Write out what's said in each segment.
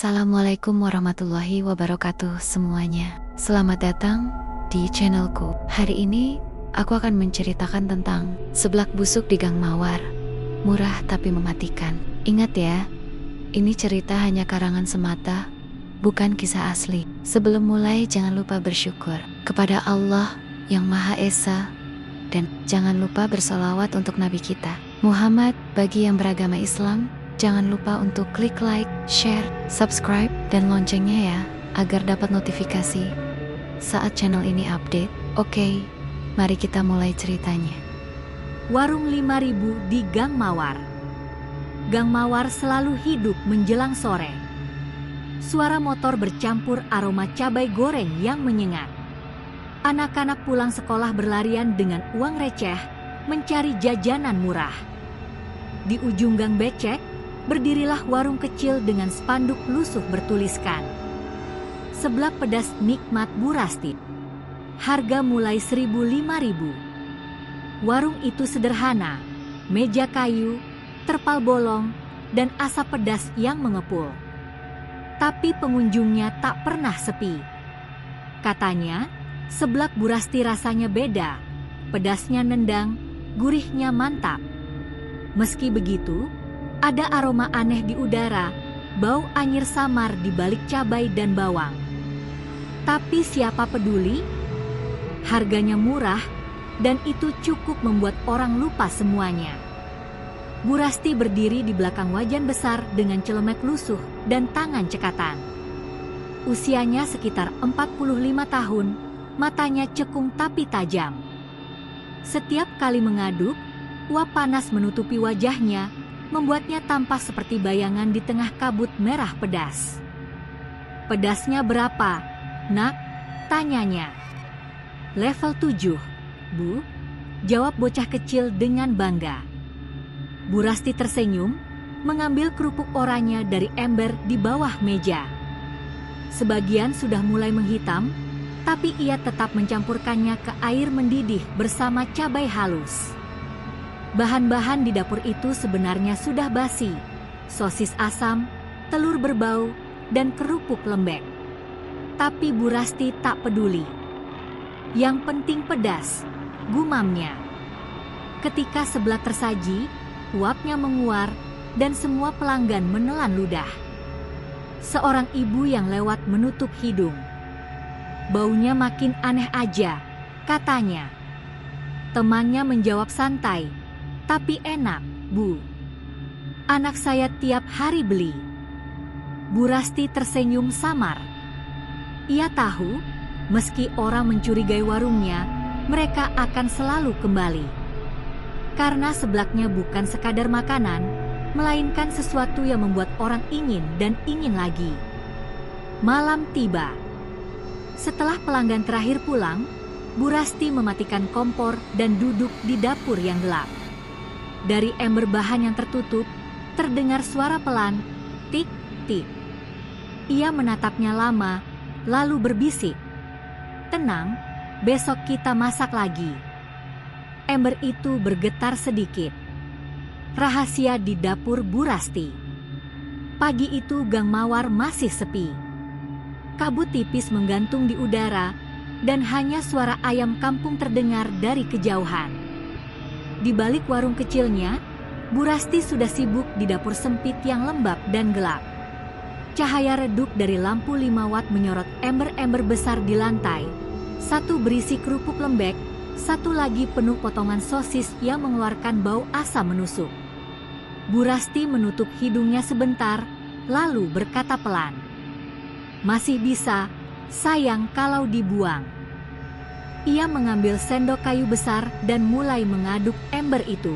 Assalamualaikum warahmatullahi wabarakatuh semuanya. Selamat datang di channelku. Hari ini aku akan menceritakan tentang seblak busuk di Gang Mawar. Murah tapi mematikan. Ingat ya, ini cerita hanya karangan semata, bukan kisah asli. Sebelum mulai jangan lupa bersyukur kepada Allah yang Maha Esa, dan jangan lupa bersolawat untuk Nabi kita Muhammad. Bagi yang beragama Islam, jangan lupa untuk klik like, share, subscribe, dan loncengnya ya, agar dapat notifikasi saat channel ini update. Oke, mari kita mulai ceritanya. Warung 5.000 di Gang Mawar. Gang Mawar selalu hidup menjelang sore. Suara motor bercampur aroma cabai goreng yang menyengat. Anak-anak pulang sekolah berlarian dengan uang receh mencari jajanan murah. Di ujung gang becek, berdirilah warung kecil dengan spanduk lusuh bertuliskan, "Seblak pedas nikmat Bu Rasti. Harga mulai 1.000-5.000. Warung itu sederhana, meja kayu, terpal bolong, dan asap pedas yang mengepul. Tapi pengunjungnya tak pernah sepi. Katanya, seblak Bu Rasti rasanya beda, pedasnya nendang, gurihnya mantap. Meski begitu, ada aroma aneh di udara, bau anyir samar di balik cabai dan bawang. Tapi siapa peduli? Harganya murah, dan itu cukup membuat orang lupa semuanya." Bu Rasti berdiri di belakang wajan besar dengan celemek lusuh dan tangan cekatan. Usianya sekitar 45 tahun, matanya cekung tapi tajam. Setiap kali mengaduk, uap panas menutupi wajahnya, membuatnya tampak seperti bayangan di tengah kabut merah pedas. "Pedasnya berapa, Nak?" tanyanya. "Level 7, Bu," jawab bocah kecil dengan bangga. Bu Rasti tersenyum, mengambil kerupuk oranye dari ember di bawah meja. Sebagian sudah mulai menghitam, tapi ia tetap mencampurkannya ke air mendidih bersama cabai halus. Bahan-bahan di dapur itu sebenarnya sudah basi: sosis asam, telur berbau, dan kerupuk lembek. Tapi Bu Rasti tak peduli. "Yang penting pedas," gumamnya. Ketika seblak tersaji, uapnya menguar dan semua pelanggan menelan ludah. Seorang ibu yang lewat menutup hidung. "Baunya makin aneh aja," katanya. Temannya menjawab santai, "Tapi enak, Bu. Anak saya tiap hari beli." Bu Rasti tersenyum samar. Ia tahu, meski orang mencurigai warungnya, mereka akan selalu kembali. Karena seblaknya bukan sekadar makanan, melainkan sesuatu yang membuat orang ingin dan ingin lagi. Malam tiba. Setelah pelanggan terakhir pulang, Bu Rasti mematikan kompor dan duduk di dapur yang gelap. Dari ember bahan yang tertutup, terdengar suara pelan, tik-tik. Ia menatapnya lama, lalu berbisik, "Tenang, besok kita masak lagi." Ember itu bergetar sedikit. Rahasia di dapur Bu Rasti. Pagi itu Gang Mawar masih sepi. Kabut tipis menggantung di udara, dan hanya suara ayam kampung terdengar dari kejauhan. Di balik warung kecilnya, Bu Rasti sudah sibuk di dapur sempit yang lembab dan gelap. Cahaya redup dari lampu 5 watt menyorot ember-ember besar di lantai. Satu berisi kerupuk lembek, satu lagi penuh potongan sosis yang mengeluarkan bau asam menusuk. Bu Rasti menutup hidungnya sebentar, lalu berkata pelan, "Masih bisa, sayang kalau dibuang." Ia mengambil sendok kayu besar dan mulai mengaduk ember itu.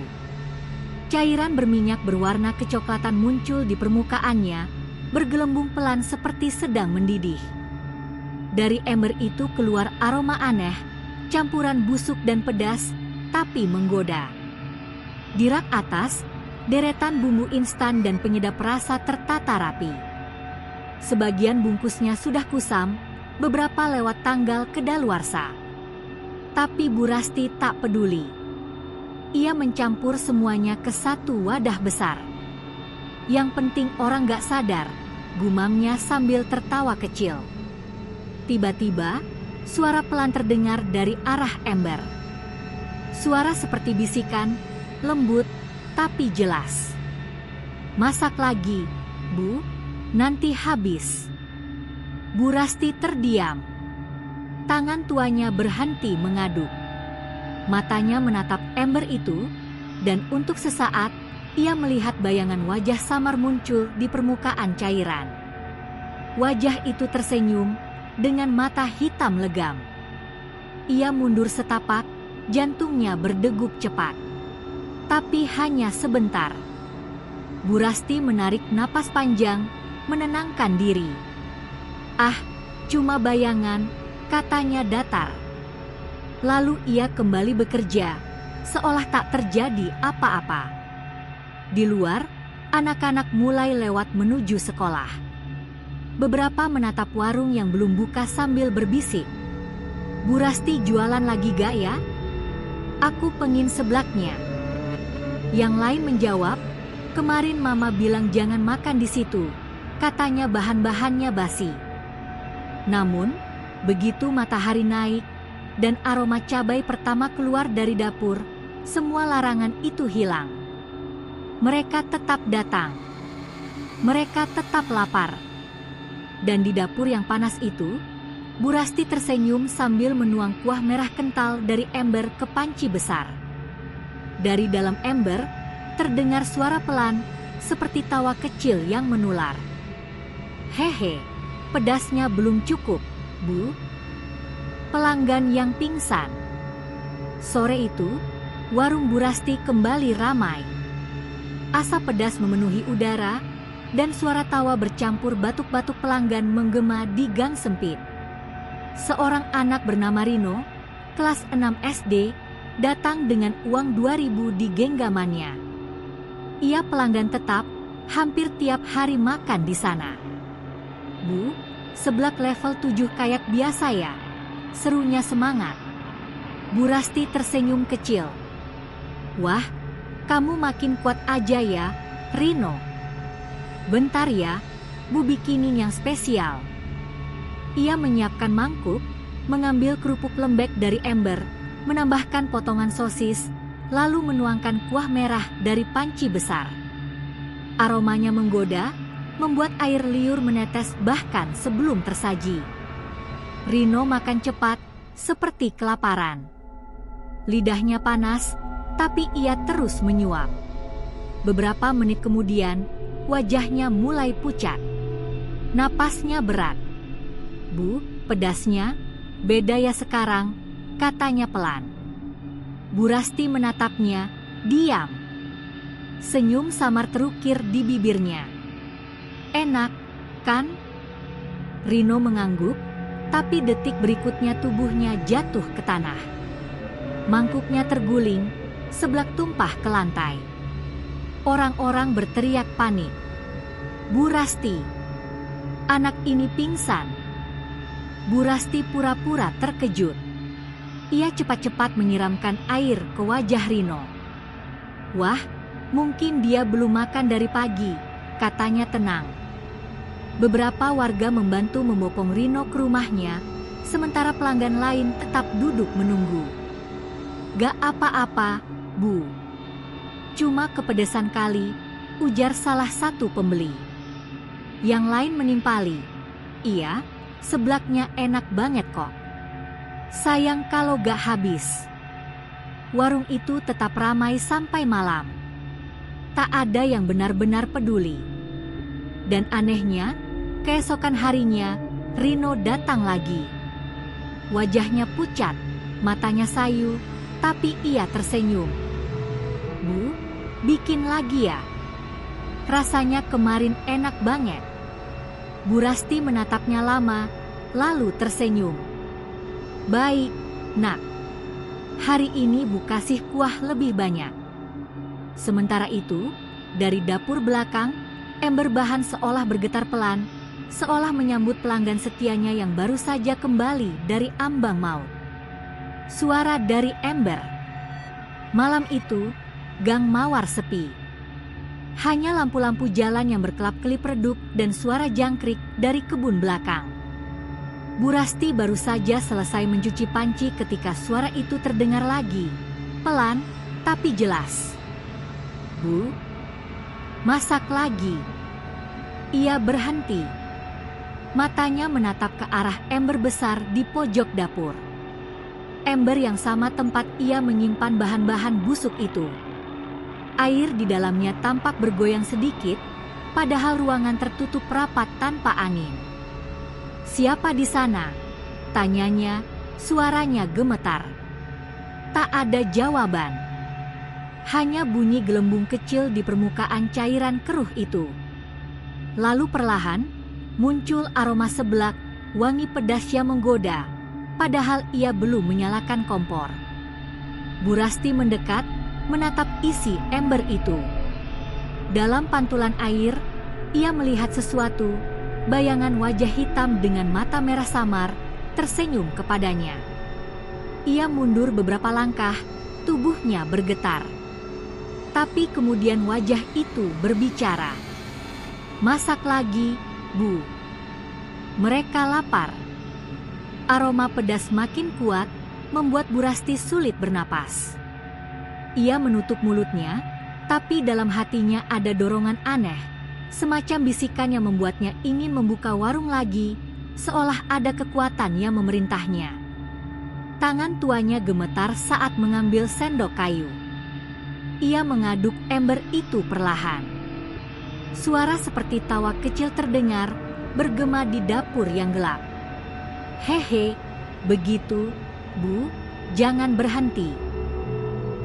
Cairan berminyak berwarna kecoklatan muncul di permukaannya, bergelembung pelan seperti sedang mendidih. Dari ember itu keluar aroma aneh, campuran busuk dan pedas, tapi menggoda. Di rak atas, deretan bumbu instan dan penyedap rasa tertata rapi. Sebagian bungkusnya sudah kusam, beberapa lewat tanggal kedaluarsa. Tapi Bu Rasti tak peduli. Ia mencampur semuanya ke satu wadah besar. Yang penting orang gak sadar gumamnya sambil tertawa kecil. Tiba-tiba, suara pelan terdengar dari arah ember. Suara seperti bisikan, lembut, tapi jelas. "Masak lagi, Bu, nanti habis." Bu Rasti terdiam. Tangan tuanya berhenti mengaduk. Matanya menatap ember itu, dan untuk sesaat, ia melihat bayangan wajah samar muncul di permukaan cairan. Wajah itu tersenyum dengan mata hitam legam. Ia mundur setapak, jantungnya berdegup cepat. Tapi hanya sebentar. Bu Rasti menarik napas panjang, menenangkan diri. "Ah, cuma bayangan," katanya datar. Lalu ia kembali bekerja, seolah tak terjadi apa-apa. Di luar, anak-anak mulai lewat menuju sekolah. Beberapa menatap warung yang belum buka sambil berbisik, "Bu Rasti jualan lagi gak ya? Aku pengin seblaknya." Yang lain menjawab, "Kemarin Mama bilang jangan makan di situ, katanya bahan-bahannya basi." Namun, begitu matahari naik dan aroma cabai pertama keluar dari dapur, semua larangan itu hilang. Mereka tetap datang. Mereka tetap lapar. Dan di dapur yang panas itu, Bu Rasti tersenyum sambil menuang kuah merah kental dari ember ke panci besar. Dari dalam ember, terdengar suara pelan seperti tawa kecil yang menular. "Hehe, pedasnya belum cukup, Bu." Pelanggan yang pingsan. Sore itu, warung Bu Rasti kembali ramai. Asap pedas memenuhi udara, dan suara tawa bercampur batuk-batuk pelanggan menggema di gang sempit. Seorang anak bernama Rino, kelas 6 SD, datang dengan uang 2.000 di genggamannya. Ia pelanggan tetap, hampir tiap hari makan di sana. "Bu, seblak level 7 kayak biasa ya?" serunya semangat. Bu Rasti tersenyum kecil. "Wah, kamu makin kuat aja ya, Rino. Bentar ya, Bu bikinin yang spesial." Ia menyiapkan mangkuk, mengambil kerupuk lembek dari ember, menambahkan potongan sosis, lalu menuangkan kuah merah dari panci besar. Aromanya menggoda, membuat air liur menetes bahkan sebelum tersaji. Rino makan cepat, seperti kelaparan. Lidahnya panas, tapi ia terus menyuap. Beberapa menit kemudian, wajahnya mulai pucat. Napasnya berat. "Bu, pedasnya beda ya sekarang," katanya pelan. Bu Rasti menatapnya, diam. Senyum samar terukir di bibirnya. "Enak, kan?" Rino mengangguk, tapi detik berikutnya tubuhnya jatuh ke tanah. Mangkuknya terguling, seblak tumpah ke lantai. Orang-orang berteriak panik. "Bu Rasti! Anak ini pingsan!" Bu Rasti pura-pura terkejut. Ia cepat-cepat menyiramkan air ke wajah Rino. "Wah, mungkin dia belum makan dari pagi," katanya tenang. Beberapa warga membantu membopong Rino ke rumahnya, sementara pelanggan lain tetap duduk menunggu. "Gak apa-apa, Bu. Cuma kepedesan kali," ujar salah satu pembeli. Yang lain menimpali, "Iya, seblaknya enak banget kok. Sayang kalau gak habis." Warung itu tetap ramai sampai malam. Tak ada yang benar-benar peduli. Dan anehnya, keesokan harinya, Rino datang lagi. Wajahnya pucat, matanya sayu, tapi ia tersenyum. "Bu, bikin lagi ya? Rasanya kemarin enak banget." Bu Rasti menatapnya lama, lalu tersenyum. "Baik, Nak. Hari ini Bu kasih kuah lebih banyak." Sementara itu, dari dapur belakang, ember bahan seolah bergetar pelan, seolah menyambut pelanggan setianya yang baru saja kembali dari ambang maut. Suara dari ember. Malam itu, Gang Mawar sepi. Hanya lampu-lampu jalan yang berkelap-kelip redup dan suara jangkrik dari kebun belakang. Bu Rasti baru saja selesai mencuci panci ketika suara itu terdengar lagi, pelan tapi jelas. "Bu, masak lagi." Ia berhenti. Matanya menatap ke arah ember besar di pojok dapur. Ember yang sama tempat ia menyimpan bahan-bahan busuk itu. Air di dalamnya tampak bergoyang sedikit, padahal ruangan tertutup rapat tanpa angin. "Siapa di sana?" tanyanya, suaranya gemetar. Tak ada jawaban. Hanya bunyi gelembung kecil di permukaan cairan keruh itu. Lalu perlahan, muncul aroma seblak, wangi pedas yang menggoda, padahal ia belum menyalakan kompor. Bu Rasti mendekat, menatap isi ember itu. Dalam pantulan air, ia melihat sesuatu. Bayangan wajah hitam dengan mata merah samar tersenyum kepadanya. Ia mundur beberapa langkah, tubuhnya bergetar. Tapi kemudian wajah itu berbicara. "Masak lagi, Bu. Mereka lapar." Aroma pedas makin kuat, membuat Bu Rasti sulit bernapas. Ia menutup mulutnya, tapi dalam hatinya ada dorongan aneh. Semacam bisikan yang membuatnya ingin membuka warung lagi, seolah ada kekuatan yang memerintahnya. Tangan tuanya gemetar saat mengambil sendok kayu. Ia mengaduk ember itu perlahan. Suara seperti tawa kecil terdengar, bergema di dapur yang gelap. "Hehe, begitu, Bu, jangan berhenti."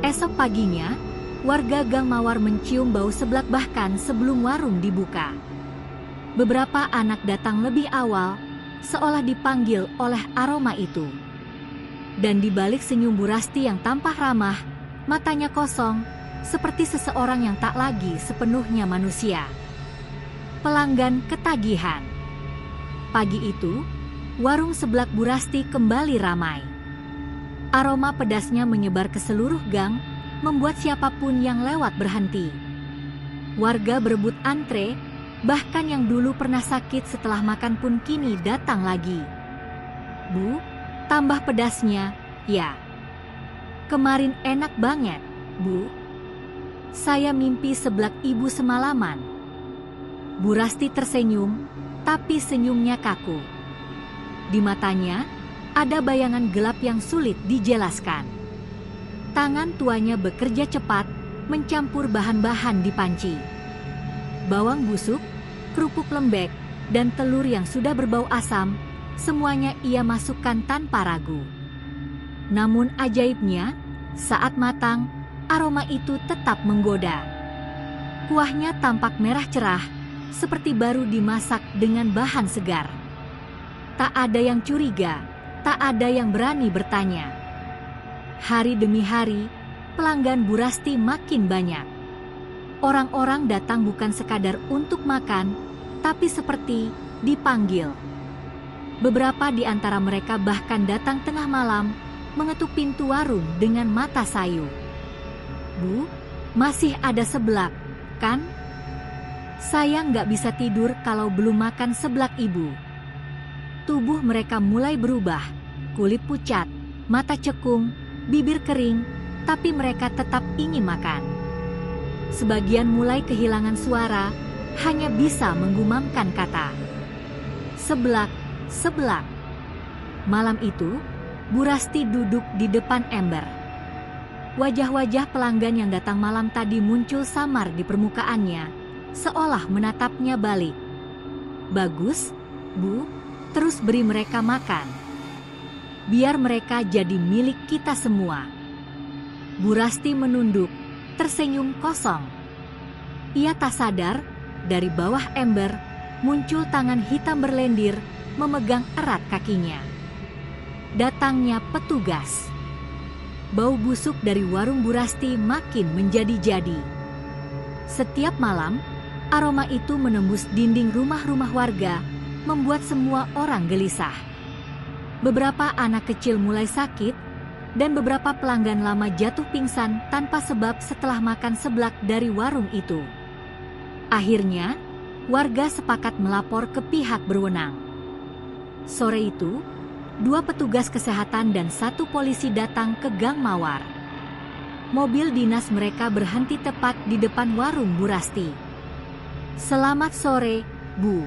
Esok paginya, warga Gang Mawar mencium bau seblak bahkan sebelum warung dibuka. Beberapa anak datang lebih awal, seolah dipanggil oleh aroma itu. Dan di balik senyum Bu Rasti yang tampak ramah, matanya kosong, seperti seseorang yang tak lagi sepenuhnya manusia. Pelanggan ketagihan. Pagi itu, warung seblak Bu Rasti kembali ramai. Aroma pedasnya menyebar ke seluruh gang, membuat siapapun yang lewat berhenti. Warga berebut antre, bahkan yang dulu pernah sakit setelah makan pun kini datang lagi. "Bu, tambah pedasnya, ya." "Kemarin enak banget, Bu. Saya mimpi seblak Ibu semalaman." Bu Rasti tersenyum, tapi senyumnya kaku. Di matanya, ada bayangan gelap yang sulit dijelaskan. Tangan tuanya bekerja cepat, mencampur bahan-bahan di panci. Bawang busuk, kerupuk lembek, dan telur yang sudah berbau asam, semuanya ia masukkan tanpa ragu. Namun ajaibnya, saat matang, aroma itu tetap menggoda. Kuahnya tampak merah cerah, seperti baru dimasak dengan bahan segar. Tak ada yang curiga, tak ada yang berani bertanya. Hari demi hari, pelanggan Bu Rasti makin banyak. Orang-orang datang bukan sekadar untuk makan, tapi seperti dipanggil. Beberapa di antara mereka bahkan datang tengah malam, mengetuk pintu warung dengan mata sayu. "Bu, masih ada seblak, kan? Saya nggak bisa tidur kalau belum makan seblak Ibu." Tubuh mereka mulai berubah, kulit pucat, mata cekung, bibir kering, tapi mereka tetap ingin makan. Sebagian mulai kehilangan suara, hanya bisa menggumamkan kata, "Seblak, seblak." Malam itu, Bu Rasti duduk di depan ember. Wajah-wajah pelanggan yang datang malam tadi muncul samar di permukaannya, seolah menatapnya balik. "Bagus, Bu, terus beri mereka makan. Biar mereka jadi milik kita semua." Bu Rasti menunduk, tersenyum kosong. Ia tak sadar, dari bawah ember, muncul tangan hitam berlendir, memegang erat kakinya. Datangnya petugas. Bau busuk dari warung Bu Rasti makin menjadi-jadi. Setiap malam, aroma itu menembus dinding rumah-rumah warga, membuat semua orang gelisah. Beberapa anak kecil mulai sakit, dan beberapa pelanggan lama jatuh pingsan tanpa sebab setelah makan seblak dari warung itu. Akhirnya, warga sepakat melapor ke pihak berwenang. Sore itu, 2 petugas kesehatan dan 1 polisi datang ke Gang Mawar. Mobil dinas mereka berhenti tepat di depan warung Bu Rasti. "Selamat sore, Bu.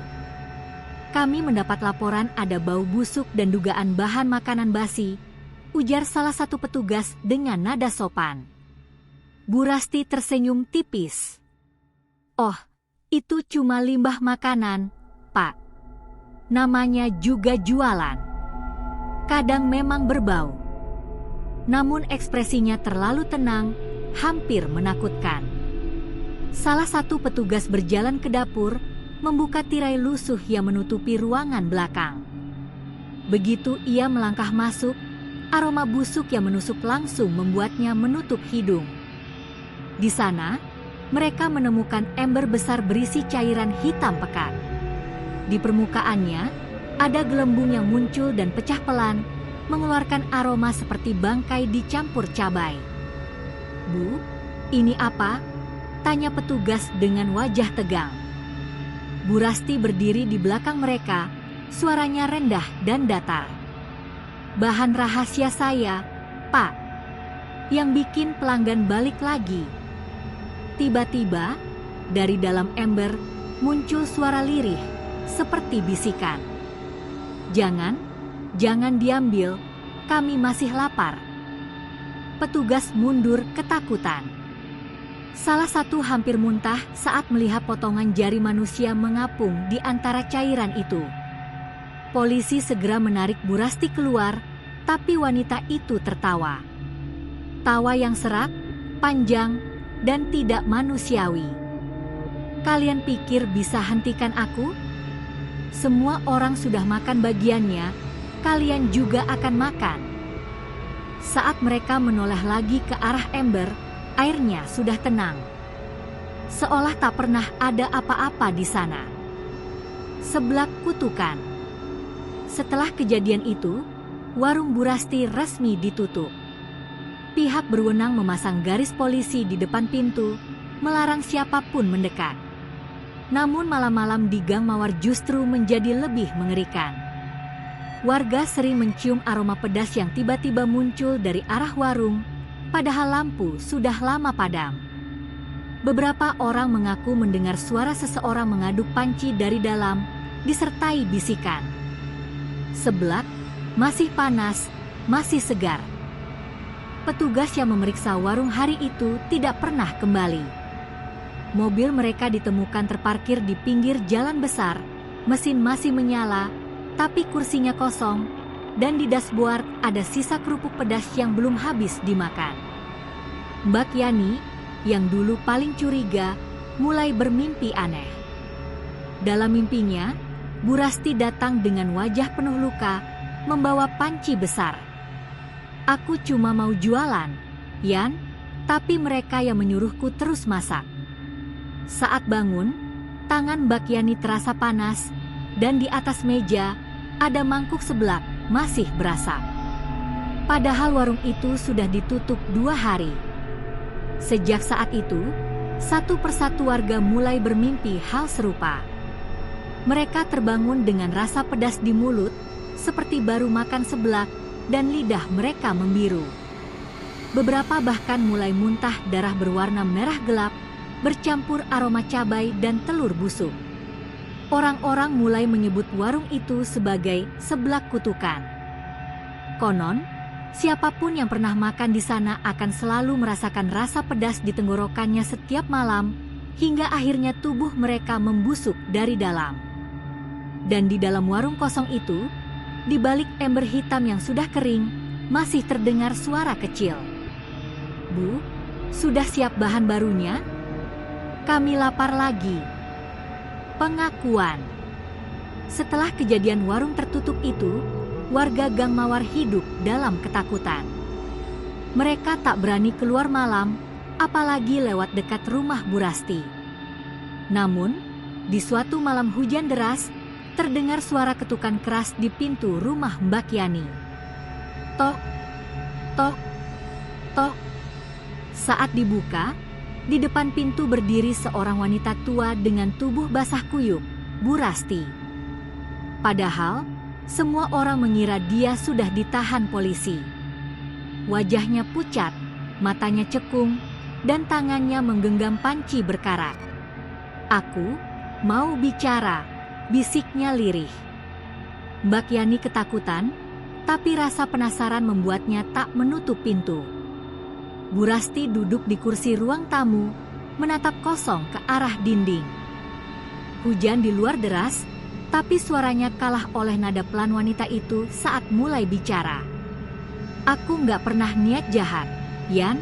Kami mendapat laporan ada bau busuk dan dugaan bahan makanan basi," ujar salah satu petugas dengan nada sopan. Bu Rasti tersenyum tipis. "Oh, itu cuma limbah makanan, Pak. Namanya juga jualan. Kadang memang berbau." Namun ekspresinya terlalu tenang, hampir menakutkan. Salah satu petugas berjalan ke dapur, membuka tirai lusuh yang menutupi ruangan belakang. Begitu ia melangkah masuk, aroma busuk yang menusuk langsung membuatnya menutup hidung. Di sana, mereka menemukan ember besar berisi cairan hitam pekat. Di permukaannya, ada gelembung yang muncul dan pecah pelan, mengeluarkan aroma seperti bangkai dicampur cabai. "Bu, ini apa?" tanya petugas dengan wajah tegang. Bu Rasti berdiri di belakang mereka, suaranya rendah dan datar. "Bahan rahasia saya, Pak. Yang bikin pelanggan balik lagi." Tiba-tiba, dari dalam ember muncul suara lirih, seperti bisikan. Jangan diambil, kami masih lapar." Petugas mundur ketakutan. Salah satu hampir muntah saat melihat potongan jari manusia mengapung di antara cairan itu. Polisi segera menarik Bu Rasti keluar, tapi wanita itu tertawa. Tawa yang serak, panjang, dan tidak manusiawi. "Kalian pikir bisa hentikan aku? Semua orang sudah makan bagiannya, kalian juga akan makan." Saat mereka menoleh lagi ke arah ember, airnya sudah tenang. Seolah tak pernah ada apa-apa di sana. Seblak kutukan. Setelah kejadian itu, warung Bu Rasti resmi ditutup. Pihak berwenang memasang garis polisi di depan pintu, melarang siapapun mendekat. Namun malam-malam di Gang Mawar justru menjadi lebih mengerikan. Warga sering mencium aroma pedas yang tiba-tiba muncul dari arah warung, padahal lampu sudah lama padam. Beberapa orang mengaku mendengar suara seseorang mengaduk panci dari dalam, disertai bisikan. "Seblak, masih panas, masih segar." Petugas yang memeriksa warung hari itu tidak pernah kembali. Mobil mereka ditemukan terparkir di pinggir jalan besar, mesin masih menyala, tapi kursinya kosong, dan di dashboard ada sisa kerupuk pedas yang belum habis dimakan. Mbak Yani, yang dulu paling curiga, mulai bermimpi aneh. Dalam mimpinya, Bu Rasti datang dengan wajah penuh luka, membawa panci besar. "Aku cuma mau jualan, Yan, tapi mereka yang menyuruhku terus masak." Saat bangun, tangan Mbak Yani terasa panas, dan di atas meja ada mangkuk seblak masih berasap. Padahal warung itu sudah ditutup 2 hari. Sejak saat itu, satu persatu warga mulai bermimpi hal serupa. Mereka terbangun dengan rasa pedas di mulut, seperti baru makan seblak, dan lidah mereka membiru. Beberapa bahkan mulai muntah darah berwarna merah gelap, bercampur aroma cabai dan telur busuk. Orang-orang mulai menyebut warung itu sebagai seblak kutukan. Konon, siapapun yang pernah makan di sana akan selalu merasakan rasa pedas di tenggorokannya setiap malam, hingga akhirnya tubuh mereka membusuk dari dalam. Dan di dalam warung kosong itu, di balik ember hitam yang sudah kering, masih terdengar suara kecil. "Bu, sudah siap bahan barunya? Kami lapar lagi." Pengakuan. Setelah kejadian warung tertutup itu, warga Gang Mawar hidup dalam ketakutan. Mereka tak berani keluar malam, apalagi lewat dekat rumah Bu Rasti. Namun, di suatu malam hujan deras, terdengar suara ketukan keras di pintu rumah Mbak Yani. Tok, tok, tok. Saat dibuka, Di depan pintu berdiri seorang wanita tua dengan tubuh basah kuyup, Bu Rasti. Padahal, semua orang mengira dia sudah ditahan polisi. Wajahnya pucat, matanya cekung, dan tangannya menggenggam panci berkarat. "Aku mau bicara," bisiknya lirih. Mbak Yani ketakutan, tapi rasa penasaran membuatnya tak menutup pintu. Bu Rasti duduk di kursi ruang tamu, menatap kosong ke arah dinding. Hujan di luar deras, tapi suaranya kalah oleh nada pelan wanita itu saat mulai bicara. "Aku nggak pernah niat jahat, Yan.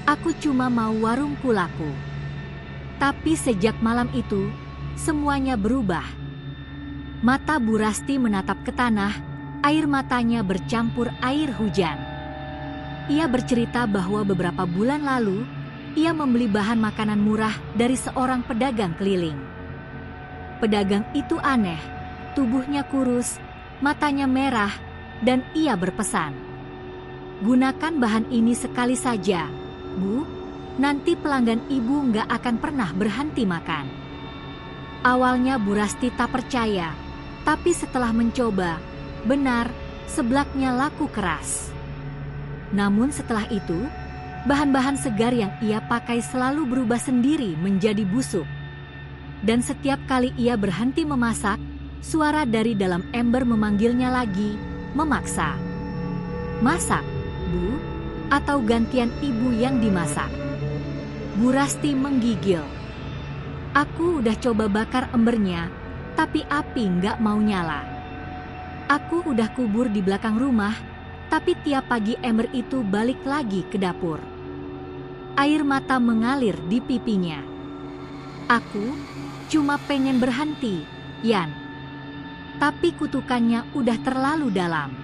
Aku cuma mau warungku laku. Tapi sejak malam itu, semuanya berubah." Mata Bu Rasti menatap ke tanah, air matanya bercampur air hujan. Ia bercerita bahwa beberapa bulan lalu, ia membeli bahan makanan murah dari seorang pedagang keliling. Pedagang itu aneh, tubuhnya kurus, matanya merah, dan ia berpesan, "Gunakan bahan ini sekali saja, Bu. Nanti pelanggan ibu nggak akan pernah berhenti makan." Awalnya Bu Rasti tak percaya, tapi setelah mencoba, benar, seblaknya laku keras. Namun setelah itu, bahan-bahan segar yang ia pakai selalu berubah sendiri menjadi busuk. Dan setiap kali ia berhenti memasak, suara dari dalam ember memanggilnya lagi, memaksa. "Masak, Bu, atau gantian ibu yang dimasak?" Bu Rasti menggigil. "Aku udah coba bakar embernya, tapi api nggak mau nyala. Aku udah kubur di belakang rumah, tapi tiap pagi ember itu balik lagi ke dapur." Air mata mengalir di pipinya. "Aku cuma pengen berhenti, Yan. Tapi kutukannya udah terlalu dalam."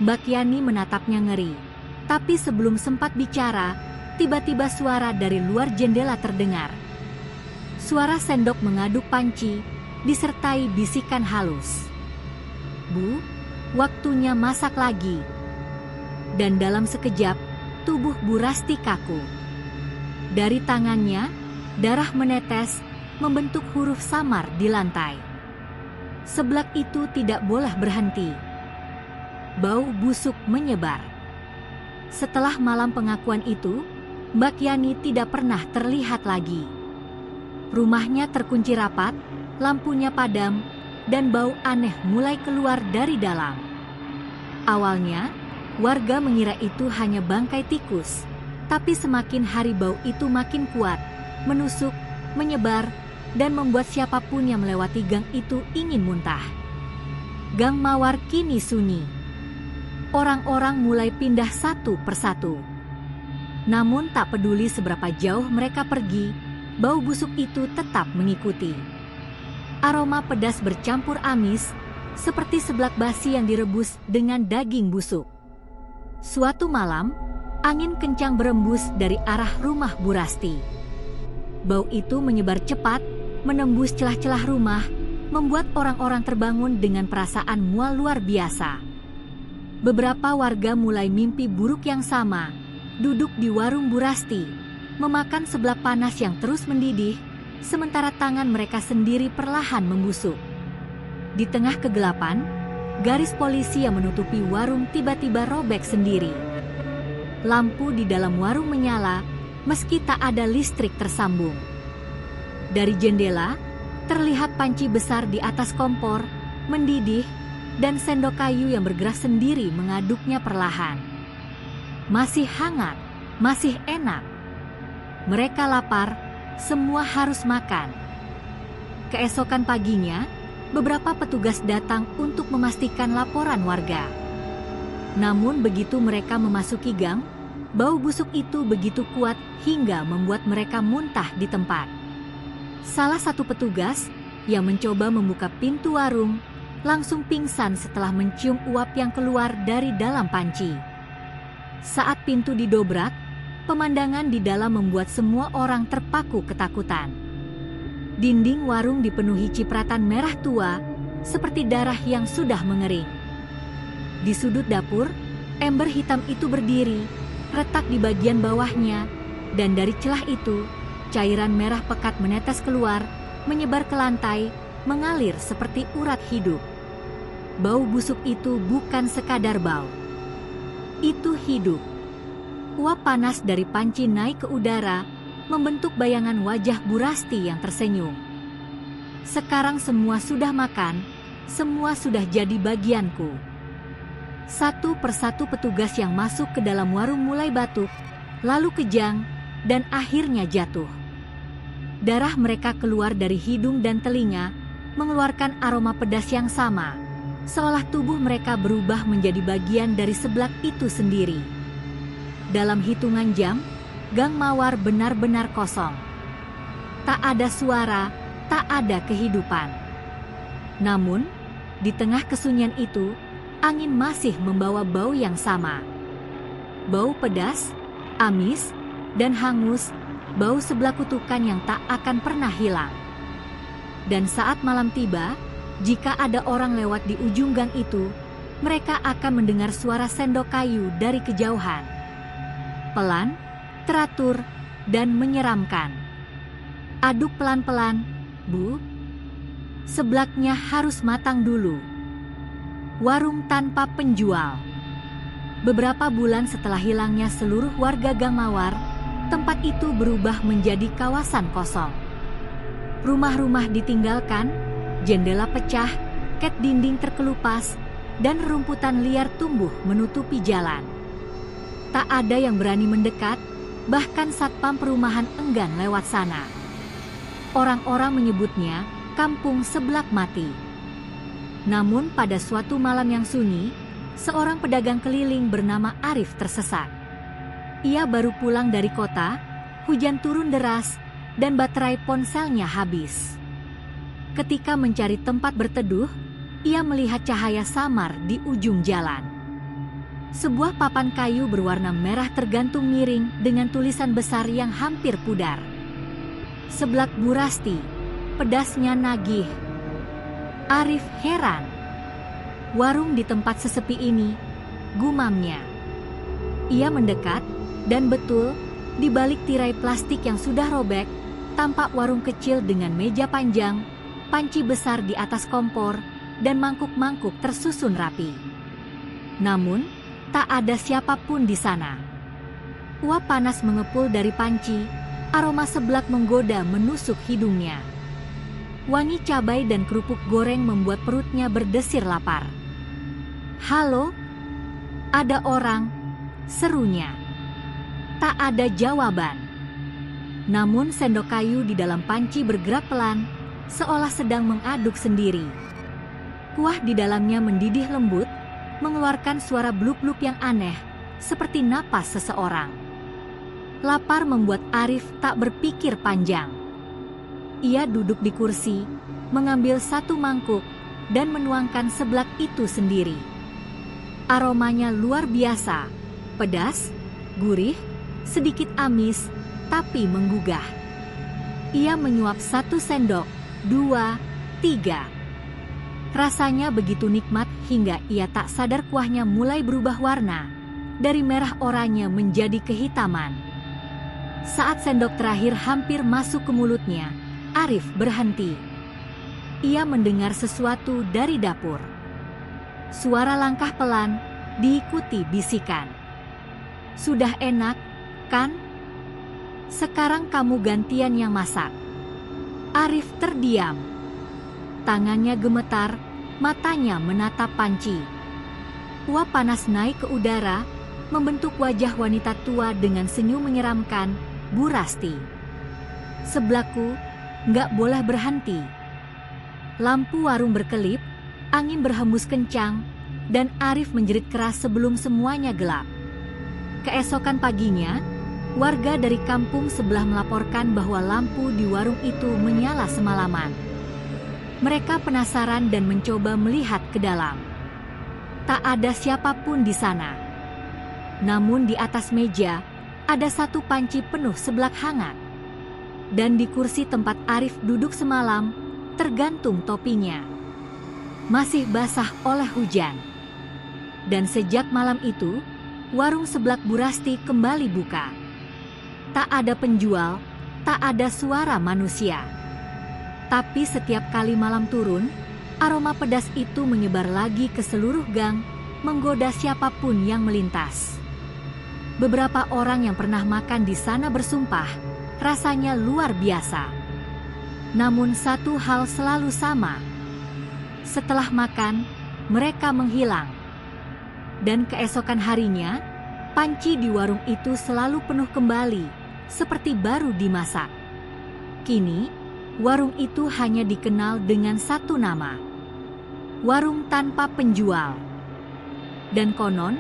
Mbak Yani menatapnya ngeri. Tapi sebelum sempat bicara, tiba-tiba suara dari luar jendela terdengar. Suara sendok mengaduk panci, disertai bisikan halus. "Bu, waktunya masak lagi." Dan dalam sekejap, tubuh Bu Rasti kaku. Dari tangannya, darah menetes, membentuk huruf samar di lantai. Seblak itu tidak boleh berhenti. Bau busuk menyebar. Setelah malam pengakuan itu, Mbak Yani tidak pernah terlihat lagi. Rumahnya terkunci rapat, lampunya padam, dan bau aneh mulai keluar dari dalam. Awalnya, warga mengira itu hanya bangkai tikus, tapi semakin hari bau itu makin kuat, menusuk, menyebar, dan membuat siapapun yang melewati gang itu ingin muntah. Gang Mawar kini sunyi. Orang-orang mulai pindah satu persatu. Namun tak peduli seberapa jauh mereka pergi, bau busuk itu tetap mengikuti. Aroma pedas bercampur amis, seperti seblak basi yang direbus dengan daging busuk. Suatu malam, angin kencang berembus dari arah rumah Bu Rasti. Bau itu menyebar cepat, menembus celah-celah rumah, membuat orang-orang terbangun dengan perasaan mual luar biasa. Beberapa warga mulai mimpi buruk yang sama, duduk di warung Bu Rasti, memakan seblak panas yang terus mendidih, sementara tangan mereka sendiri perlahan membusuk. Di tengah kegelapan, garis polisi yang menutupi warung tiba-tiba robek sendiri. Lampu di dalam warung menyala, meski tak ada listrik tersambung. Dari jendela, terlihat panci besar di atas kompor, mendidih, dan sendok kayu yang bergerak sendiri mengaduknya perlahan. Masih hangat, masih enak. Mereka lapar, semua harus makan. Keesokan paginya, beberapa petugas datang untuk memastikan laporan warga. Namun begitu mereka memasuki gang, bau busuk itu begitu kuat hingga membuat mereka muntah di tempat. Salah satu petugas yang mencoba membuka pintu warung langsung pingsan setelah mencium uap yang keluar dari dalam panci. Saat pintu didobrak, pemandangan di dalam membuat semua orang terpaku ketakutan. Dinding warung dipenuhi cipratan merah tua, seperti darah yang sudah mengering. Di sudut dapur, ember hitam itu berdiri, retak di bagian bawahnya, Dan dari celah itu, cairan merah pekat menetes keluar, menyebar ke lantai, mengalir seperti urat hidup. Bau busuk itu bukan sekadar bau. Itu hidup. Uap panas dari panci naik ke udara, membentuk bayangan wajah Bu Rasti yang tersenyum. Sekarang semua sudah makan, semua sudah jadi bagianku. Satu persatu petugas yang masuk ke dalam warung mulai batuk, lalu kejang, dan akhirnya jatuh. Darah mereka keluar dari hidung dan telinga, mengeluarkan aroma pedas yang sama, seolah tubuh mereka berubah menjadi bagian dari seblak itu sendiri. Dalam hitungan jam, Gang Mawar benar-benar kosong. Tak ada suara, tak ada kehidupan. Namun, di tengah kesunyian itu, angin masih membawa bau yang sama. Bau pedas, amis, dan hangus, bau seblak kutukan yang tak akan pernah hilang. Dan saat malam tiba, jika ada orang lewat di ujung gang itu, mereka akan mendengar suara sendok kayu dari kejauhan. Pelan, teratur, dan menyeramkan. Aduk pelan-pelan, Bu. Seblaknya harus matang dulu. Warung tanpa penjual. Beberapa bulan setelah hilangnya seluruh warga Gang Mawar, tempat itu berubah menjadi kawasan kosong. Rumah-rumah ditinggalkan, jendela pecah, ket dinding terkelupas, dan rumputan liar tumbuh menutupi jalan. Tak ada yang berani mendekat, bahkan satpam perumahan enggan lewat sana. Orang-orang menyebutnya kampung seblak mati. Namun pada suatu malam yang sunyi, seorang pedagang keliling bernama Arif tersesat. Ia baru pulang dari kota, hujan turun deras, dan baterai ponselnya habis. Ketika mencari tempat berteduh, ia melihat cahaya samar di ujung jalan. Sebuah papan kayu berwarna merah tergantung miring dengan tulisan besar yang hampir pudar. Seblak Bu Rasti, pedasnya nagih. Arif heran. Warung di tempat sesepi ini, gumamnya. Ia mendekat, dan betul, di balik tirai plastik yang sudah robek, tampak warung kecil dengan meja panjang, panci besar di atas kompor, dan mangkuk-mangkuk tersusun rapi. Namun, tak ada siapapun di sana. Uap panas mengepul dari panci, aroma seblak menggoda menusuk hidungnya. Wangi cabai dan kerupuk goreng membuat perutnya berdesir lapar. "Halo? Ada orang?" serunya. Tak ada jawaban. Namun sendok kayu di dalam panci bergerak pelan, seolah sedang mengaduk sendiri. Kuah di dalamnya mendidih lembut, mengeluarkan suara bluk-bluk yang aneh, seperti napas seseorang. Lapar membuat Arif tak berpikir panjang. Ia duduk di kursi, mengambil satu mangkuk, dan menuangkan seblak itu sendiri. Aromanya luar biasa, pedas, gurih, sedikit amis, tapi menggugah. Ia menyuap 1 sendok, 2, 3. Rasanya begitu nikmat hingga ia tak sadar kuahnya mulai berubah warna, dari merah oranye menjadi kehitaman. Saat sendok terakhir hampir masuk ke mulutnya, Arif berhenti. Ia mendengar sesuatu dari dapur. Suara langkah pelan, diikuti bisikan. "Sudah enak, kan? Sekarang kamu gantian yang masak." Arif terdiam. Tangannya gemetar, matanya menatap panci. Uap panas naik ke udara, membentuk wajah wanita tua dengan senyum menyeramkan, Bu Rasti. "Seblakku, nggak boleh berhenti." Lampu warung berkelip, angin berhembus kencang, dan Arif menjerit keras sebelum semuanya gelap. Keesokan paginya, warga dari kampung sebelah melaporkan bahwa lampu di warung itu menyala semalaman. Mereka penasaran dan mencoba melihat ke dalam. Tak ada siapapun di sana. Namun di atas meja, ada satu panci penuh seblak hangat. Dan di kursi tempat Arif duduk semalam, tergantung topinya. Masih basah oleh hujan. Dan sejak malam itu, warung seblak Bu Rasti kembali buka. Tak ada penjual, tak ada suara manusia. Tapi setiap kali malam turun, aroma pedas itu menyebar lagi ke seluruh gang, menggoda siapapun yang melintas. Beberapa orang yang pernah makan di sana bersumpah, rasanya luar biasa. Namun satu hal selalu sama. Setelah makan, mereka menghilang. Dan keesokan harinya, panci di warung itu selalu penuh kembali, seperti baru dimasak. Kini, warung itu hanya dikenal dengan satu nama, warung tanpa penjual. Dan konon,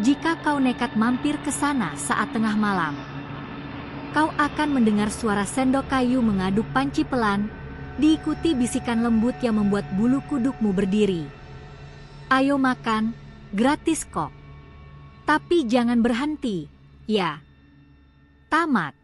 jika kau nekat mampir ke sana saat tengah malam, kau akan mendengar suara sendok kayu mengaduk panci pelan, diikuti bisikan lembut yang membuat bulu kudukmu berdiri. Ayo makan, gratis kok. Tapi jangan berhenti, ya. Tamat.